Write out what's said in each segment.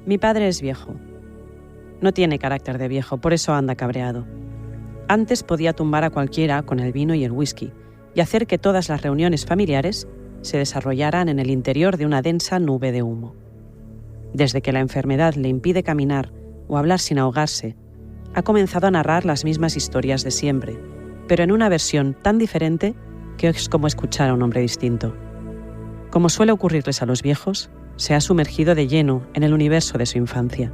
Mi padre es viejo. No tiene carácter de viejo, por eso anda cabreado. Antes podía tumbar a cualquiera con el vino y el whisky y hacer que todas las reuniones familiares se desarrollaran en el interior de una densa nube de humo. Desde que la enfermedad le impide caminar o hablar sin ahogarse, ha comenzado a narrar las mismas historias de siempre, pero en una versión tan diferente que es como escuchar a un hombre distinto. Como suele ocurrirles a los viejos, se ha sumergido de lleno en el universo de su infancia,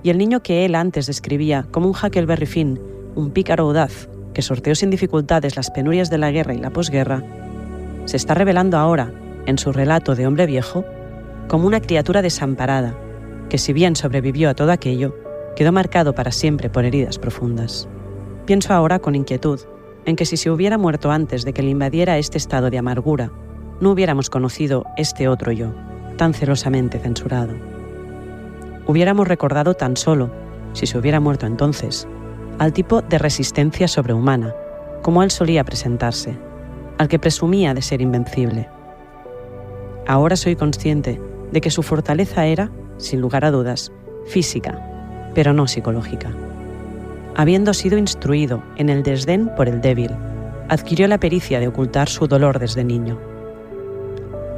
y el niño que él antes describía como un Huckleberry Finn, un pícaro audaz que sorteó sin dificultades las penurias de la guerra y la posguerra, se está revelando ahora, en su relato de hombre viejo, como una criatura desamparada, que si bien sobrevivió a todo aquello, quedó marcado para siempre por heridas profundas. Pienso ahora con inquietud en que si se hubiera muerto antes de que le invadiera este estado de amargura, no hubiéramos conocido este otro yo, tan celosamente censurado. Hubiéramos recordado tan solo, si se hubiera muerto entonces, al tipo de resistencia sobrehumana, como él solía presentarse, al que presumía de ser invencible. Ahora soy consciente de que su fortaleza era, sin lugar a dudas, física, pero no psicológica. Habiendo sido instruido en el desdén por el débil, adquirió la pericia de ocultar su dolor desde niño.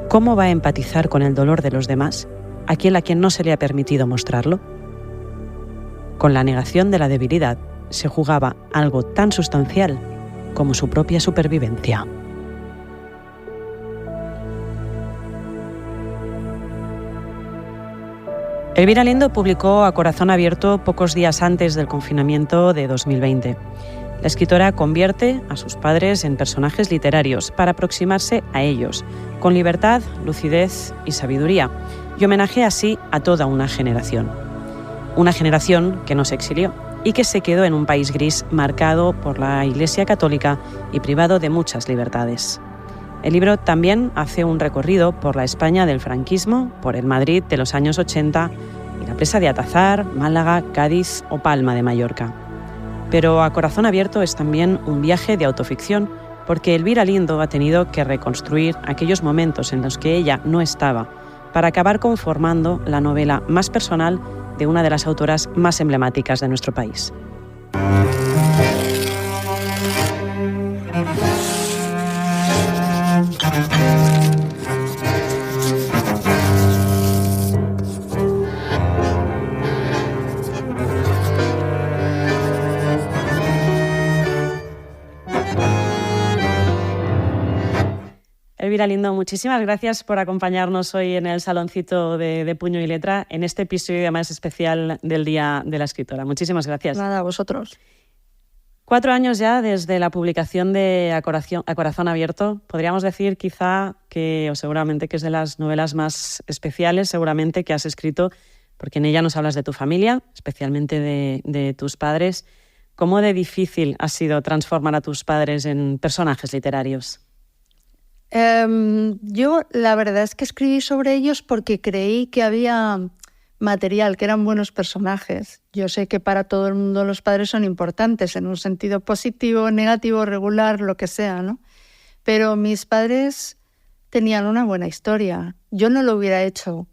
¿Cómo va a empatizar con el dolor de los demás, aquel a quien no se le ha permitido mostrarlo? Con la negación de la debilidad se jugaba algo tan sustancial como su propia supervivencia. Elvira Lindo publicó A Corazón Abierto pocos días antes del confinamiento de 2020. La escritora convierte a sus padres en personajes literarios para aproximarse a ellos, con libertad, lucidez y sabiduría, y homenajea así a toda una generación. Una generación que no se exilió y que se quedó en un país gris marcado por la Iglesia Católica y privado de muchas libertades. El libro también hace un recorrido por la España del franquismo, por el Madrid de los años 80 y la presa de Atazar, Málaga, Cádiz o Palma de Mallorca. Pero A Corazón Abierto es también un viaje de autoficción, porque Elvira Lindo ha tenido que reconstruir aquellos momentos en los que ella no estaba, para acabar conformando la novela más personal de una de las autoras más emblemáticas de nuestro país. Elvira Lindo, muchísimas gracias por acompañarnos hoy en el Saloncito de Puño y Letra, en este episodio más especial del Día de la Escritora. Muchísimas gracias. Nada, a vosotros. 4 años ya desde la publicación de A Corazón Abierto. Podríamos decir quizá que, o seguramente que es de las novelas más especiales, seguramente, que has escrito, porque en ella nos hablas de tu familia, especialmente de tus padres. ¿Cómo de difícil ha sido transformar a tus padres en personajes literarios? Yo la verdad es que escribí sobre ellos porque creí que había material, que eran buenos personajes. Yo sé que para todo el mundo los padres son importantes en un sentido positivo, negativo, regular, lo que sea, ¿no? Pero mis padres tenían una buena historia. Yo no lo hubiera hecho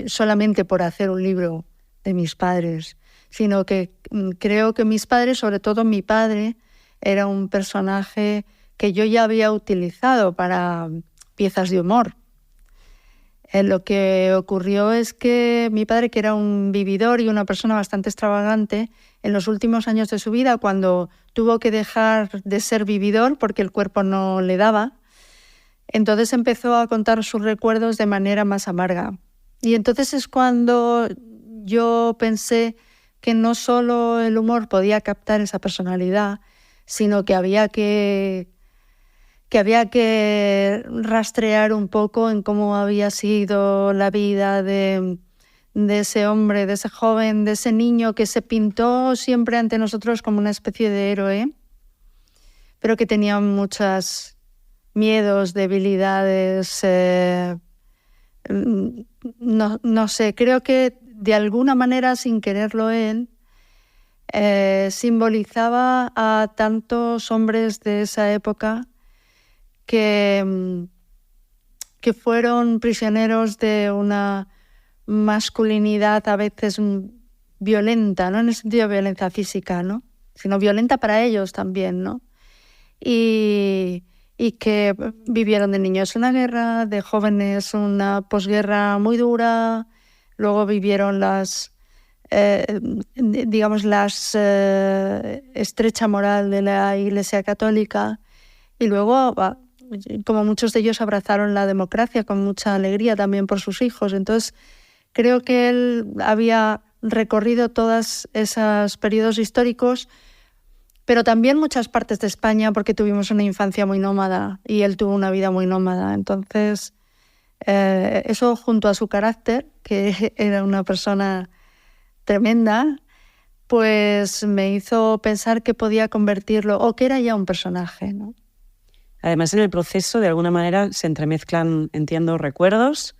solamente por hacer un libro de mis padres, sino que creo que mis padres, sobre todo mi padre, era un personaje que yo ya había utilizado para piezas de humor. Lo que ocurrió es que mi padre, que era un vividor y una persona bastante extravagante, en los últimos años de su vida, cuando tuvo que dejar de ser vividor porque el cuerpo no le daba, entonces empezó a contar sus recuerdos de manera más amarga. Y entonces es cuando yo pensé que no solo el humor podía captar esa personalidad, sino que había que rastrear un poco en cómo había sido la vida de ese hombre, de ese joven, de ese niño que se pintó siempre ante nosotros como una especie de héroe, pero que tenía muchos miedos, debilidades, no sé, creo que de alguna manera, sin quererlo él, simbolizaba a tantos hombres de esa época que fueron prisioneros de una masculinidad a veces violenta, no en el sentido de violencia física, ¿no? Sino violenta para ellos también, ¿no? Y que vivieron de niños una guerra, de jóvenes una posguerra muy dura, luego vivieron la estrecha moral de la Iglesia Católica y luego, como muchos de ellos, abrazaron la democracia con mucha alegría también por sus hijos. Entonces, creo que él había recorrido todos esos periodos históricos, pero también muchas partes de España, porque tuvimos una infancia muy nómada y él tuvo una vida muy nómada. Entonces, eso junto a su carácter, que era una persona tremenda, pues me hizo pensar que podía convertirlo, o que era ya un personaje, ¿no? Además, en el proceso, de alguna manera, se entremezclan, entiendo, recuerdos,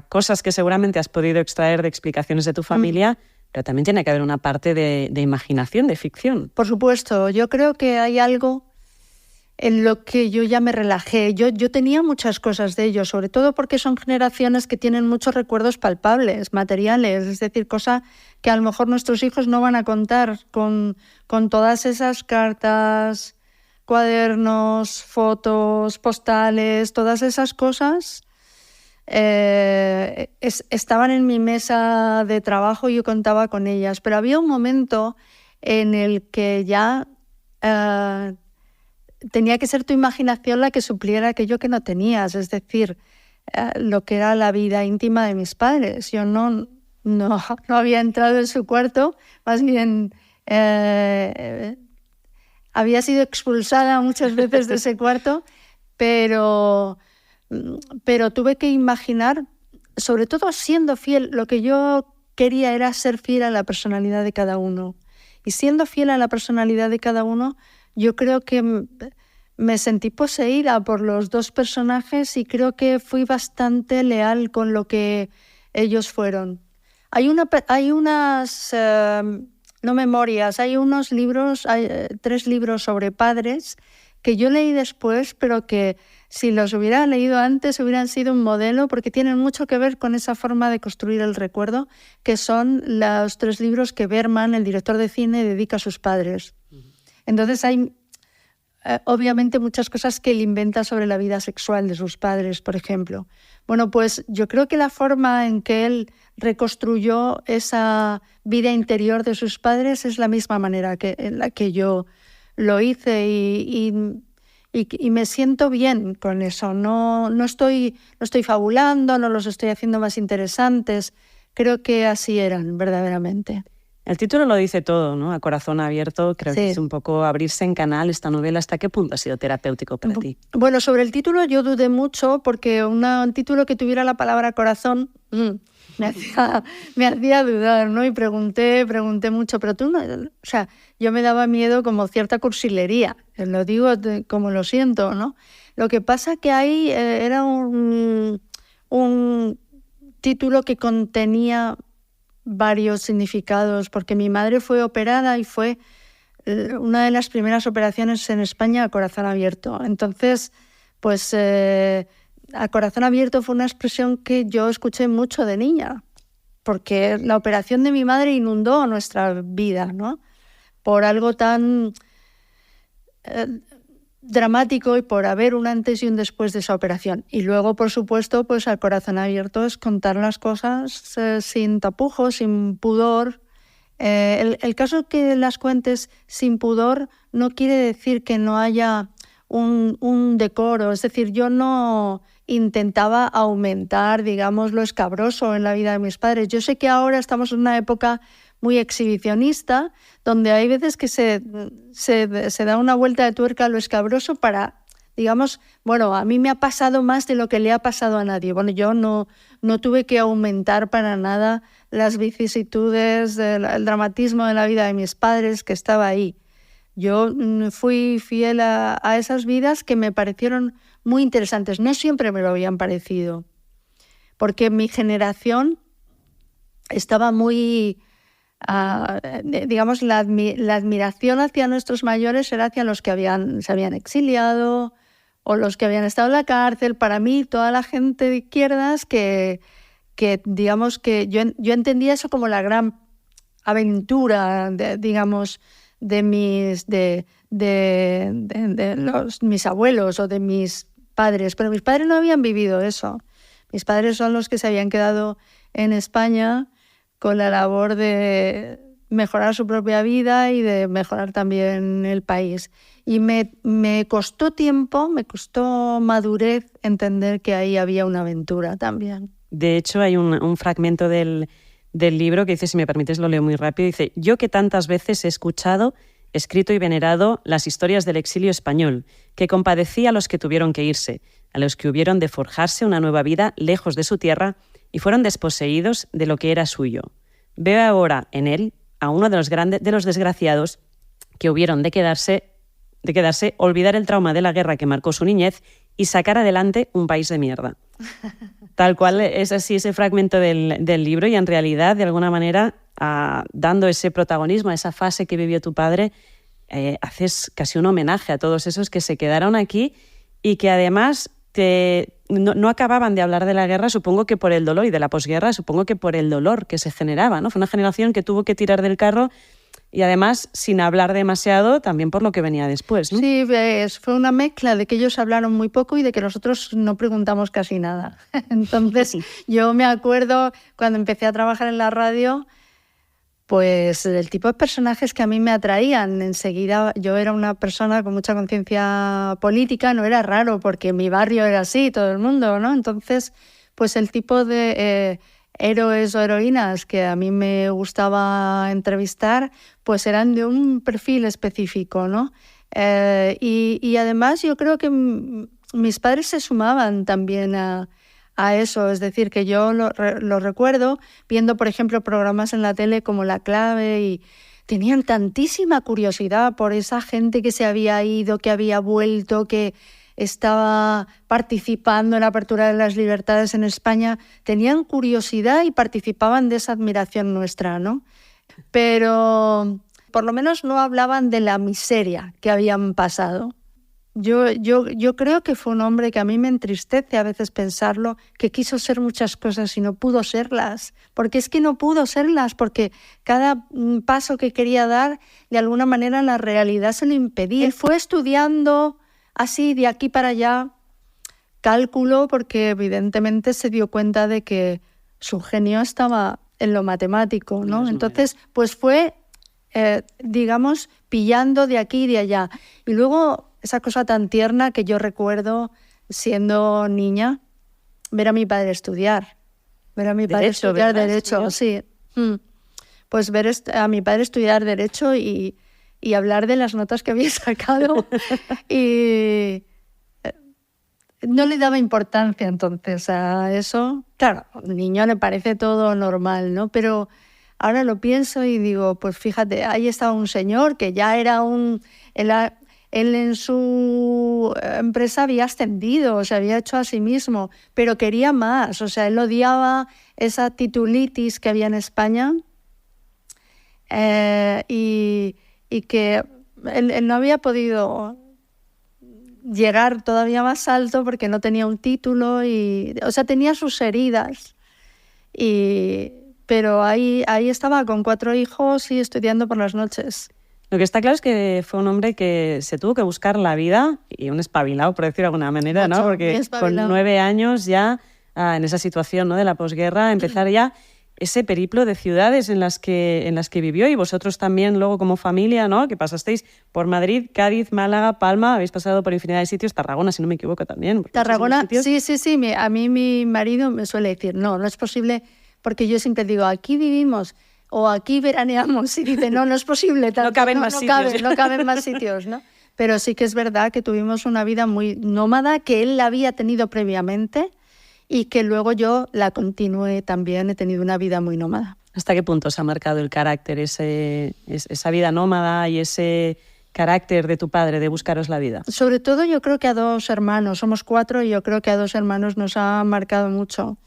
cosas que seguramente has podido extraer de explicaciones de tu familia, pero también tiene que haber una parte de imaginación, de ficción. Por supuesto, yo creo que hay algo en lo que yo ya me relajé. Yo tenía muchas cosas de ellos, sobre todo porque son generaciones que tienen muchos recuerdos palpables, materiales, es decir, cosas que a lo mejor nuestros hijos no van a contar con todas esas cartas, cuadernos, fotos, postales, todas esas cosas. Estaban en mi mesa de trabajo y yo contaba con ellas, pero había un momento en el que ya tenía que ser tu imaginación la que supliera aquello que no tenías, es decir, lo que era la vida íntima de mis padres. Yo no había entrado en su cuarto, más bien había sido expulsada muchas veces de ese cuarto, pero tuve que imaginar, sobre todo siendo fiel, lo que yo quería era ser fiel a la personalidad de cada uno. Y siendo fiel a la personalidad de cada uno, yo creo que me sentí poseída por los dos personajes y creo que fui bastante leal con lo que ellos fueron. Hay unas, no memorias, hay unos libros, hay 3 libros sobre padres que yo leí después, pero que si los hubiera leído antes hubieran sido un modelo, porque tienen mucho que ver con esa forma de construir el recuerdo, que son los 3 libros que Berman, el director de cine, dedica a sus padres. Entonces hay obviamente muchas cosas que él inventa sobre la vida sexual de sus padres, por ejemplo. Bueno, pues yo creo que la forma en que él reconstruyó esa vida interior de sus padres es la misma manera en la que yo lo hice y me siento bien con eso. No estoy fabulando, no los estoy haciendo más interesantes. Creo que así eran, verdaderamente. El título lo dice todo, ¿no? A corazón abierto, creo que es un poco abrirse en canal esta novela. ¿Hasta qué punto ha sido terapéutico para ti? Bueno, sobre el título yo dudé mucho porque un título que tuviera la palabra corazón me hacía dudar, ¿no? Y pregunté mucho, pero tú no... O sea, yo me daba miedo como cierta cursilería, lo digo como lo siento, ¿no? Lo que pasa que ahí era un título que contenía varios significados, porque mi madre fue operada y fue una de las primeras operaciones en España a corazón abierto. Entonces, pues a corazón abierto fue una expresión que yo escuché mucho de niña, porque la operación de mi madre inundó nuestra vida, ¿no? Por algo tan dramático y por haber un antes y un después de esa operación. Y luego, por supuesto, pues al corazón abierto es contar las cosas sin tapujos, sin pudor. El caso que las cuentes sin pudor no quiere decir que no haya un decoro. Es decir, yo no intentaba aumentar, digamos, lo escabroso en la vida de mis padres. Yo sé que ahora estamos en una época muy exhibicionista, donde hay veces que se da una vuelta de tuerca a lo escabroso para, digamos, bueno, a mí me ha pasado más de lo que le ha pasado a nadie. Bueno, yo no tuve que aumentar para nada las vicisitudes, el dramatismo de la vida de mis padres, que estaba ahí. Yo fui fiel a esas vidas que me parecieron muy interesantes. No siempre me lo habían parecido, porque mi generación estaba muy... digamos, la admiración hacia nuestros mayores era hacia los que se habían exiliado o los que habían estado en la cárcel. Para mí, toda la gente de izquierdas que que digamos que yo entendía eso como la gran aventura, digamos, de mis abuelos o de mis padres, pero mis padres no habían vivido eso. Mis padres son los que se habían quedado en España con la labor de mejorar su propia vida y de mejorar también el país. Y me costó tiempo, me costó madurez entender que ahí había una aventura también. De hecho, hay un fragmento del libro que dice, si me permites lo leo muy rápido, dice: yo que tantas veces he escuchado, escrito y venerado las historias del exilio español, que compadecí a los que tuvieron que irse, a los que hubieron de forjarse una nueva vida lejos de su tierra y fueron desposeídos de lo que era suyo. Veo ahora en él a uno de los desgraciados que hubieron de quedarse, olvidar el trauma de la guerra que marcó su niñez y sacar adelante un país de mierda. Tal cual es así ese fragmento del libro, y en realidad, de alguna manera, dando ese protagonismo a esa fase que vivió tu padre, haces casi un homenaje a todos esos que se quedaron aquí y que además no acababan de hablar de la guerra, supongo que por el dolor, y de la posguerra, supongo que por el dolor que se generaba, ¿no? Fue una generación que tuvo que tirar del carro y además sin hablar demasiado también por lo que venía después, ¿no? Sí, fue una mezcla de que ellos hablaron muy poco y de que nosotros no preguntamos casi nada. Entonces, yo me acuerdo cuando empecé a trabajar en la radio, pues el tipo de personajes que a mí me atraían. Enseguida yo era una persona con mucha conciencia política, no era raro porque mi barrio era así, todo el mundo, ¿no? Entonces, pues el tipo de héroes o heroínas que a mí me gustaba entrevistar, pues eran de un perfil específico, ¿no? Y además yo creo que mis padres se sumaban también a eso, es decir, que yo lo recuerdo viendo, por ejemplo, programas en la tele como La Clave, y tenían tantísima curiosidad por esa gente que se había ido, que había vuelto, que estaba participando en la apertura de las libertades en España. Tenían curiosidad y participaban de esa admiración nuestra, ¿no? Pero por lo menos no hablaban de la miseria que habían pasado. Yo creo que fue un hombre que a mí me entristece a veces pensarlo, que quiso ser muchas cosas y no pudo serlas. Porque es que no pudo serlas, porque cada paso que quería dar, de alguna manera la realidad se lo impedía. Él fue estudiando así de aquí para allá cálculo, porque evidentemente se dio cuenta de que su genio estaba en lo matemático, ¿no? Entonces, pues fue, digamos, pillando de aquí y de allá. Y luego esa cosa tan tierna que yo recuerdo siendo niña, ver a mi padre estudiar. Ver a mi padre estudiar Derecho, sí. Pues ver a mi padre estudiar Derecho y hablar de las notas que había sacado. Y no le daba importancia entonces a eso. Claro, al niño le parece todo normal, ¿no? Pero ahora lo pienso y digo, pues fíjate, ahí estaba un señor que ya era él en su empresa había ascendido, se había hecho a sí mismo, pero quería más. O sea, él odiaba esa titulitis que había en España y que él no había podido llegar todavía más alto porque no tenía un título, o sea, tenía sus heridas. Pero ahí estaba con 4 hijos y estudiando por las noches. Lo que está claro es que fue un hombre que se tuvo que buscar la vida, y un espabilado, por decirlo de alguna manera, ¿no? Porque con 9 años ya, en esa situación, ¿no?, de la posguerra, empezar ya ese periplo de ciudades en las que vivió, y vosotros también luego como familia, ¿no?, que pasasteis por Madrid, Cádiz, Málaga, Palma, habéis pasado por infinidad de sitios, Tarragona, si no me equivoco también. Tarragona, sí. A mí mi marido me suele decir, no es posible, porque yo siempre digo, aquí vivimos o aquí veraneamos, y dice, no es posible. No caben más sitios. No caben más sitios, ¿no? Pero sí que es verdad que tuvimos una vida muy nómada, que él la había tenido previamente y que luego yo la continué también, he tenido una vida muy nómada. ¿Hasta qué punto se ha marcado el carácter, esa vida nómada y ese carácter de tu padre de buscaros la vida? Sobre todo yo creo que a 2 hermanos, somos 4 y yo creo que a 2 hermanos nos ha marcado mucho.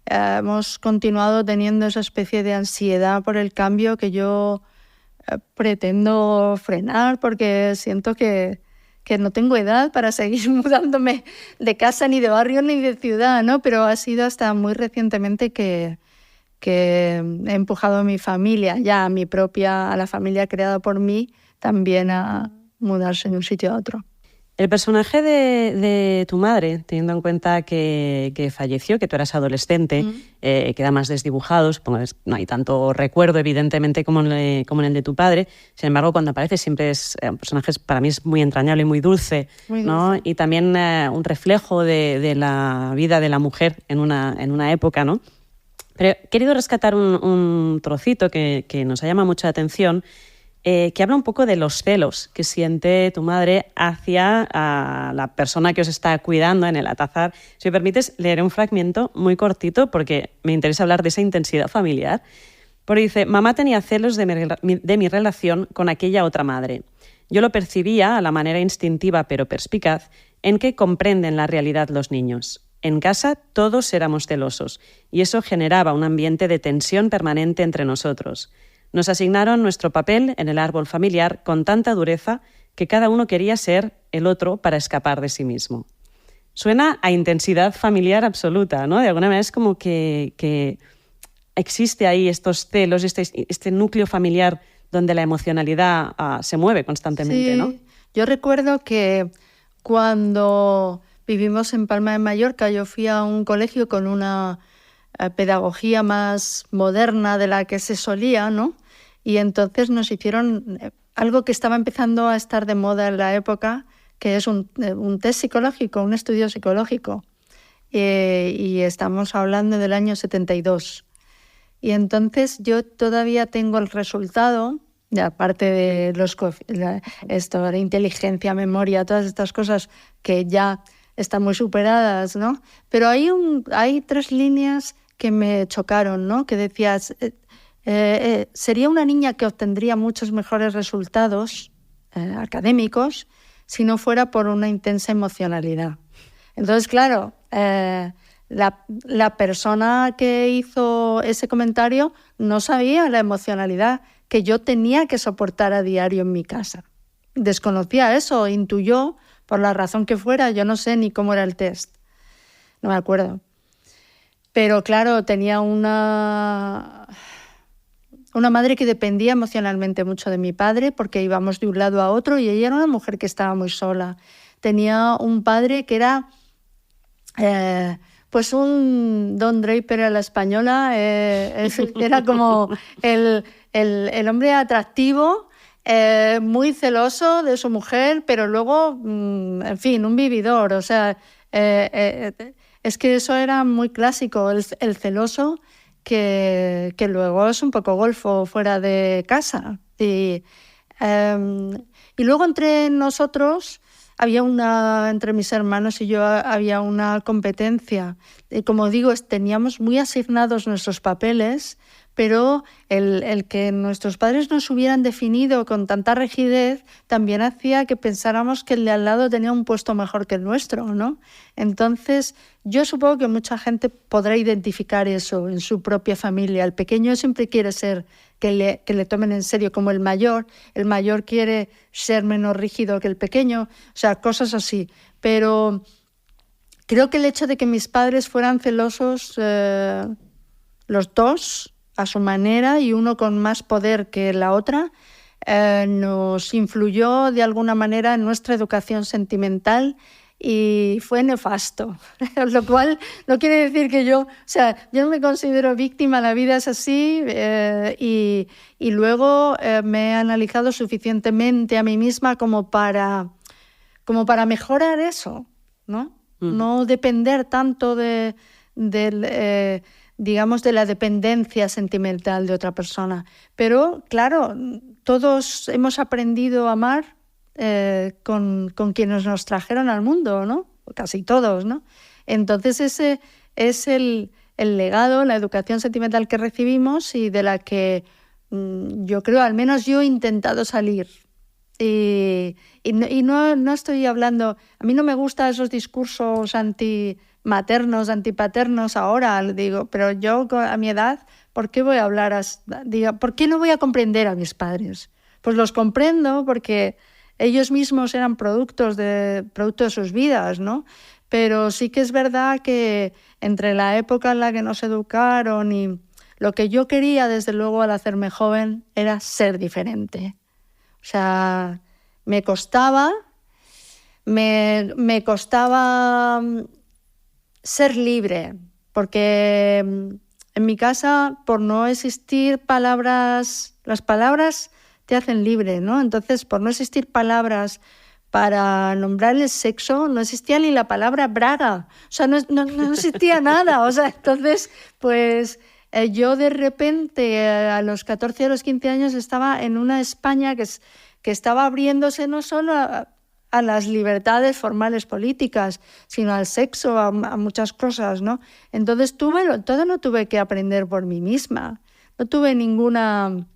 Hemos continuado teniendo esa especie de ansiedad por el cambio que yo pretendo frenar, porque siento que que no tengo edad para seguir mudándome de casa, ni de barrio, ni de ciudad, ¿no? Pero ha sido hasta muy recientemente que he empujado a mi familia, ya a la familia creada por mí, también a mudarse de un sitio a otro. El personaje de tu madre, teniendo en cuenta que falleció, que tú eras adolescente, queda más desdibujado, supongo que no hay tanto recuerdo, evidentemente, como en el de tu padre. Sin embargo, cuando aparece siempre es un personaje, para mí es muy entrañable y muy dulce, ¿no? Y también un reflejo de la vida de la mujer en una época, ¿no? Pero he querido rescatar un trocito que nos ha llamado mucha atención, que habla un poco de los celos que siente tu madre hacia a la persona que os está cuidando en el Atazar. Si me permites, leeré un fragmento muy cortito porque me interesa hablar de esa intensidad familiar. Porque dice: mamá tenía celos de mi relación con aquella otra madre. Yo lo percibía a la manera instintiva pero perspicaz en que comprenden la realidad los niños. En casa todos éramos celosos y eso generaba un ambiente de tensión permanente entre nosotros. Nos asignaron nuestro papel en el árbol familiar con tanta dureza que cada uno quería ser el otro para escapar de sí mismo. Suena a intensidad familiar absoluta, ¿no? De alguna manera es como que existe ahí estos celos, este núcleo familiar donde la emocionalidad se mueve constantemente, sí. ¿no? Yo recuerdo que cuando vivimos en Palma de Mallorca, yo fui a un colegio con una pedagogía más moderna de la que se solía, ¿no? Y entonces nos hicieron algo que estaba empezando a estar de moda en la época, que es un test psicológico, un estudio psicológico. Y estamos hablando del año 72. Y entonces yo todavía tengo el resultado, aparte de la inteligencia, memoria, todas estas cosas que ya están muy superadas, ¿no? Pero hay 3 líneas que me chocaron, ¿no? Que decías, sería una niña que obtendría muchos mejores resultados académicos si no fuera por una intensa emocionalidad. Entonces, claro, la persona que hizo ese comentario no sabía la emocionalidad que yo tenía que soportar a diario en mi casa. Desconocía eso, intuyó, por la razón que fuera, yo no sé ni cómo era el test, no me acuerdo. Pero claro, tenía una madre que dependía emocionalmente mucho de mi padre porque íbamos de un lado a otro y ella era una mujer que estaba muy sola. Tenía un padre que era pues un Don Draper a la española, era como el hombre atractivo, muy celoso de su mujer, pero luego, en fin, un vividor. O sea, es que eso era muy clásico, el celoso que luego es un poco golfo fuera de casa. Y luego entre nosotros entre mis hermanos y yo había una competencia. Y como digo, teníamos muy asignados nuestros papeles, pero el que nuestros padres nos hubieran definido con tanta rigidez también hacía que pensáramos que el de al lado tenía un puesto mejor que el nuestro, ¿no? Entonces, yo supongo que mucha gente podrá identificar eso en su propia familia. El pequeño siempre quiere ser que le tomen en serio como el mayor quiere ser menos rígido que el pequeño, o sea, cosas así. Pero creo que el hecho de que mis padres fueran celosos, los dos, a su manera, y uno con más poder que la otra, nos influyó de alguna manera en nuestra educación sentimental y fue nefasto. Lo cual no quiere decir que yo no me considero víctima, la vida es así, y luego me he analizado suficientemente a mí misma como para mejorar eso, ¿no? No depender tanto digamos, de la dependencia sentimental de otra persona. Pero, claro, todos hemos aprendido a amar con quienes nos trajeron al mundo, ¿no? Casi todos, ¿no? Entonces ese es el legado, la educación sentimental que recibimos y de la que yo creo, al menos yo he intentado salir. Y no estoy hablando... A mí no me gustan esos discursos antimaternos, antipaternos ahora, digo, pero yo a mi edad, ¿por qué voy a hablar? ¿Por qué no voy a comprender a mis padres? Pues los comprendo porque ellos mismos eran producto de sus vidas, ¿no? Pero sí que es verdad que entre la época en la que nos educaron y lo que yo quería, desde luego, al hacerme joven, era ser diferente. O sea, me costaba ser libre, porque en mi casa, por no existir palabras, las palabras te hacen libre, ¿no? Entonces, por no existir palabras para nombrar el sexo, no existía ni la palabra braga, o sea, no existía nada, o sea, entonces, pues yo de repente a los 14, a los 15 años estaba en una España que estaba abriéndose no solo a las libertades formales políticas, sino al sexo, a muchas cosas, ¿no? Entonces todo lo tuve que aprender por mí misma, no tuve ninguna,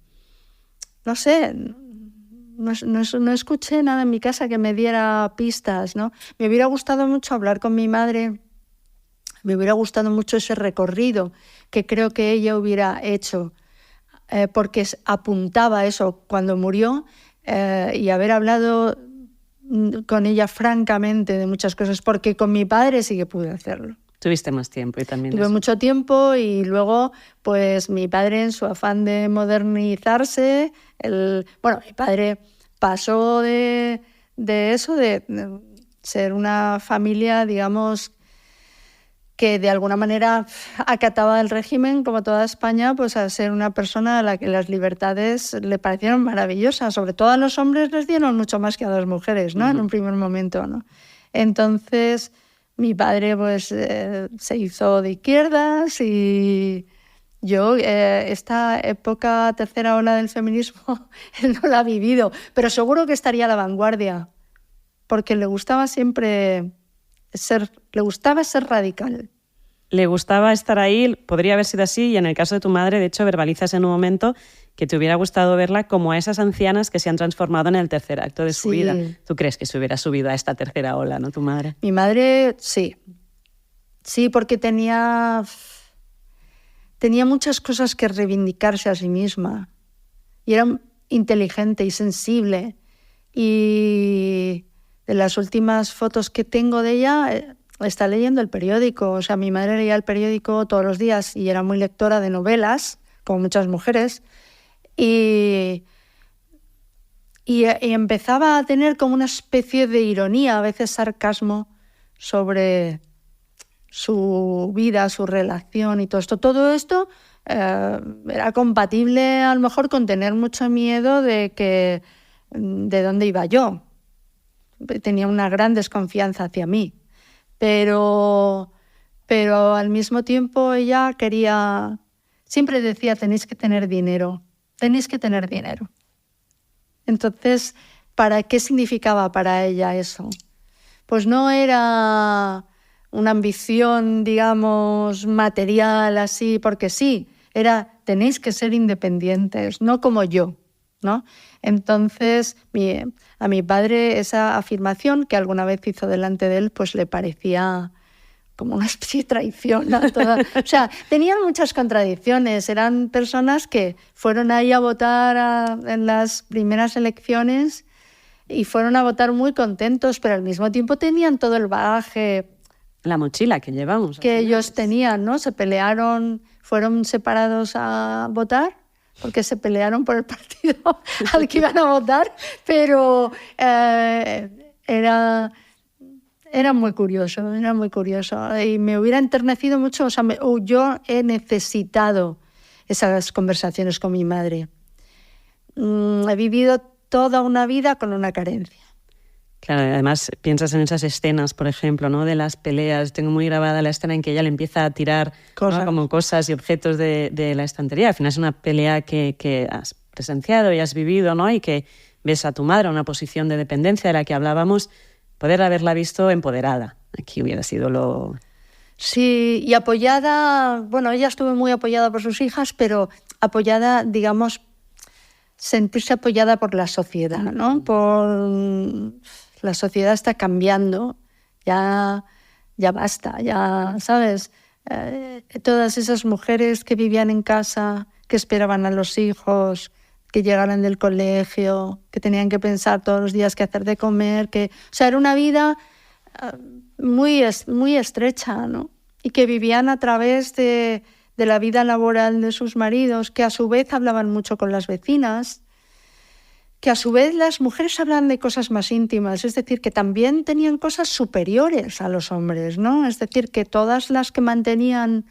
no sé, no escuché nada en mi casa que me diera pistas, ¿no? Me hubiera gustado mucho hablar con mi madre, me hubiera gustado mucho ese recorrido que creo que ella hubiera hecho, porque apuntaba eso cuando murió, y haber hablado con ella francamente de muchas cosas, porque con mi padre sí que pude hacerlo. Tuviste más tiempo y también... Tuve mucho tiempo y luego, pues mi padre, en su afán de modernizarse, mi padre pasó de eso, de ser una familia, digamos, que de alguna manera acataba el régimen, como toda España, pues a ser una persona a la que las libertades le parecieron maravillosas. Sobre todo a los hombres les dieron mucho más que a las mujeres, ¿no? En un primer momento, ¿no? Entonces, mi padre pues se hizo de izquierdas y yo esta época, tercera ola del feminismo, él no la ha vivido, pero seguro que estaría a la vanguardia, porque le gustaba siempre ser radical. Le gustaba estar ahí, podría haber sido así, y en el caso de tu madre, de hecho, verbalizas en un momento que te hubiera gustado verla como a esas ancianas que se han transformado en el tercer acto de su vida. ¿Tú crees que se hubiera subido a esta tercera ola, no, tu madre? Mi madre, sí. Sí, porque tenía muchas cosas que reivindicarse a sí misma. Y era inteligente y sensible. Y de las últimas fotos que tengo de ella, está leyendo el periódico. O sea, mi madre leía el periódico todos los días y era muy lectora de novelas, como muchas mujeres. Y empezaba a tener como una especie de ironía, a veces sarcasmo, sobre su vida, su relación y todo esto. Todo esto era compatible a lo mejor con tener mucho miedo de dónde iba yo. Tenía una gran desconfianza hacia mí. Pero al mismo tiempo ella siempre decía, tenéis que tener dinero. Entonces, ¿qué significaba para ella eso? Pues no era una ambición, digamos, material así, porque sí, tenéis que ser independientes, no como yo, ¿no? Entonces, a mi padre esa afirmación que alguna vez hizo delante de él, pues le parecía como una especie de traición, ¿no? O sea, tenían muchas contradicciones. Eran personas que fueron ahí a votar en las primeras elecciones y fueron a votar muy contentos, pero al mismo tiempo tenían todo el bagaje, la mochila que llevamos. Que ellos tenían, ¿no? Se pelearon, fueron separados a votar porque se pelearon por el partido al que iban a votar, pero era muy curioso, y me hubiera enternecido mucho. O sea, yo he necesitado esas conversaciones con mi madre. He vivido toda una vida con una carencia. Claro, además piensas en esas escenas, por ejemplo, ¿no? De las peleas. Tengo muy grabada la escena en que ella le empieza a tirar ¿no? como cosas y objetos de la estantería. Al final es una pelea que has presenciado y has vivido, ¿no? Y que ves a tu madre en una posición de dependencia de la que hablábamos, poder haberla visto empoderada. Aquí hubiera sido lo... Sí, y apoyada, bueno, ella estuvo muy apoyada por sus hijas, pero apoyada, digamos, sentirse apoyada por la sociedad, ¿no? La sociedad está cambiando, ya basta, ya, ¿sabes? Todas esas mujeres que vivían en casa, que esperaban a los hijos, que llegaran del colegio, que tenían que pensar todos los días qué hacer de comer, o sea, era una vida muy estrecha, ¿no? Y que vivían a través de la vida laboral de sus maridos, que a su vez hablaban mucho con las vecinas, que a su vez las mujeres hablan de cosas más íntimas, es decir, que también tenían cosas superiores a los hombres, ¿no? Es decir, que todas las que mantenían,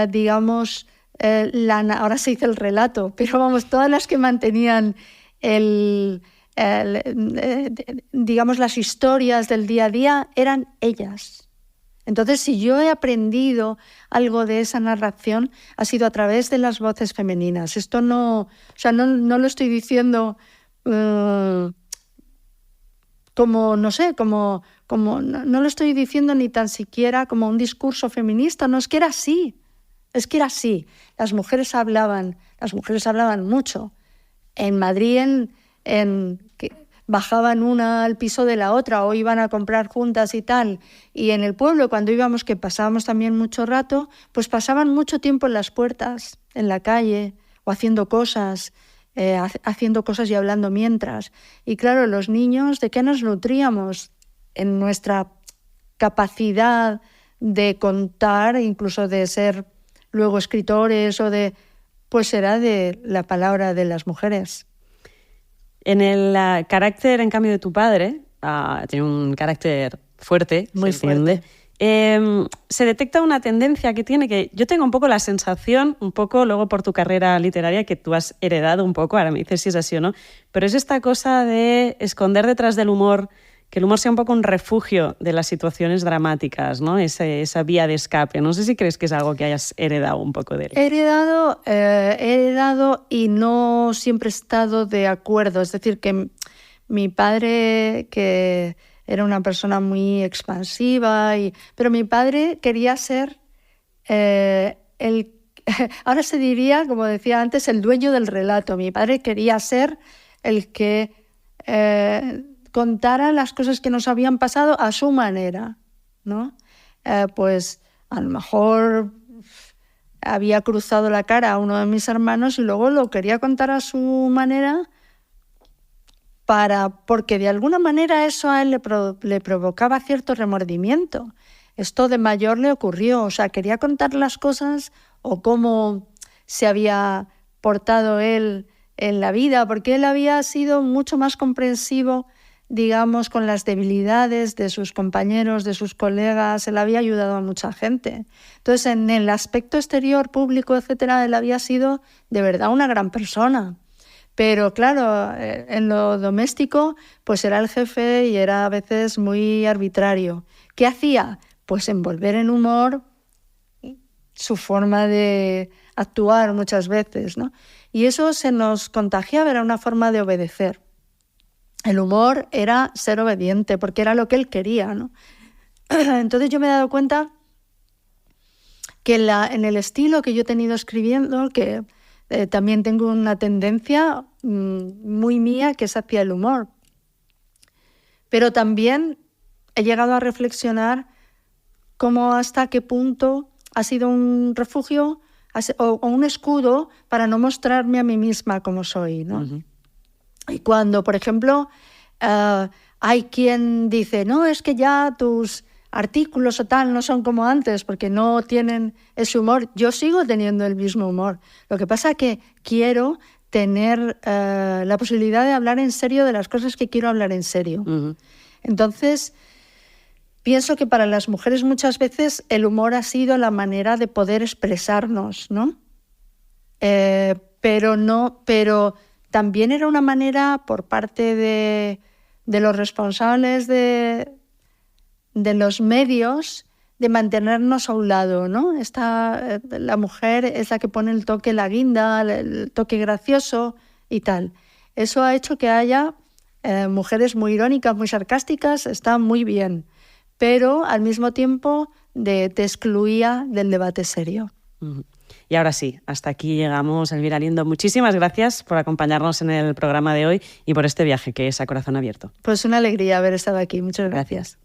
digamos, ahora se dice el relato, pero vamos, todas las que mantenían digamos, las historias del día a día eran ellas. Entonces, si yo he aprendido algo de esa narración, ha sido a través de las voces femeninas. Esto no lo estoy diciendo como, no sé, no lo estoy diciendo ni tan siquiera como un discurso feminista, no, es que era así. Las mujeres hablaban mucho. En Madrid, bajaban una al piso de la otra o iban a comprar juntas y tal. Y en el pueblo, cuando íbamos, que pasábamos también mucho rato, pues pasaban mucho tiempo en las puertas, en la calle, o haciendo cosas y hablando mientras. Y claro, los niños, ¿de qué nos nutríamos? En nuestra capacidad de contar, incluso de ser luego escritores pues era de la palabra de las mujeres. En el carácter, en cambio, de tu padre, tiene un carácter fuerte, muy fuerte. Se detecta una tendencia que tiene, que yo tengo un poco la sensación, un poco luego por tu carrera literaria, que tú has heredado un poco, ahora me dices si es así o no, pero es esta cosa de esconder detrás del humor, que el humor sea un poco un refugio de las situaciones dramáticas, ¿no? Esa vía de escape. No sé si crees que es algo que hayas heredado un poco de él. He heredado y no siempre he estado de acuerdo. Es decir, que mi padre, que era una persona muy expansiva, pero mi padre quería ser ahora se diría, como decía antes, el dueño del relato. Mi padre quería ser el que contara las cosas que nos habían pasado a su manera, ¿no? Pues a lo mejor había cruzado la cara a uno de mis hermanos y luego lo quería contar a su manera porque de alguna manera eso a él le provocaba cierto remordimiento. Esto de mayor le ocurrió, o sea, quería contar las cosas o cómo se había portado él en la vida, porque él había sido mucho más comprensivo, digamos, con las debilidades de sus compañeros, de sus colegas. Él había ayudado a mucha gente. Entonces, en el aspecto exterior, público, etcétera, él había sido de verdad una gran persona. Pero claro, en lo doméstico, pues era el jefe y era a veces muy arbitrario. ¿Qué hacía? Pues envolver en humor su forma de actuar muchas veces, ¿no? Y eso se nos contagiaba, era una forma de obedecer. El humor era ser obediente, porque era lo que él quería, ¿no? Entonces yo me he dado cuenta que en el estilo que yo he tenido escribiendo, que también tengo una tendencia muy mía, que es hacia el humor. Pero también he llegado a reflexionar cómo hasta qué punto ha sido un refugio o un escudo para no mostrarme a mí misma como soy, ¿no? Uh-huh. Y cuando, por ejemplo, hay quien dice, no, es que ya tus artículos o tal no son como antes porque no tienen ese humor. Yo sigo teniendo el mismo humor. Lo que pasa es que quiero tener la posibilidad de hablar en serio de las cosas que quiero hablar en serio. Uh-huh. Entonces, pienso que para las mujeres muchas veces el humor ha sido la manera de poder expresarnos, ¿no? Pero también era una manera por parte de los responsables de los medios de mantenernos a un lado, ¿no? La mujer es la que pone el toque, la guinda, el toque gracioso y tal. Eso ha hecho que haya mujeres muy irónicas, muy sarcásticas, está muy bien, pero al mismo tiempo te excluía del debate serio. Uh-huh. Y ahora sí, hasta aquí llegamos, Elvira Lindo. Muchísimas gracias por acompañarnos en el programa de hoy y por este viaje que es A Corazón Abierto. Pues una alegría haber estado aquí. Muchas gracias.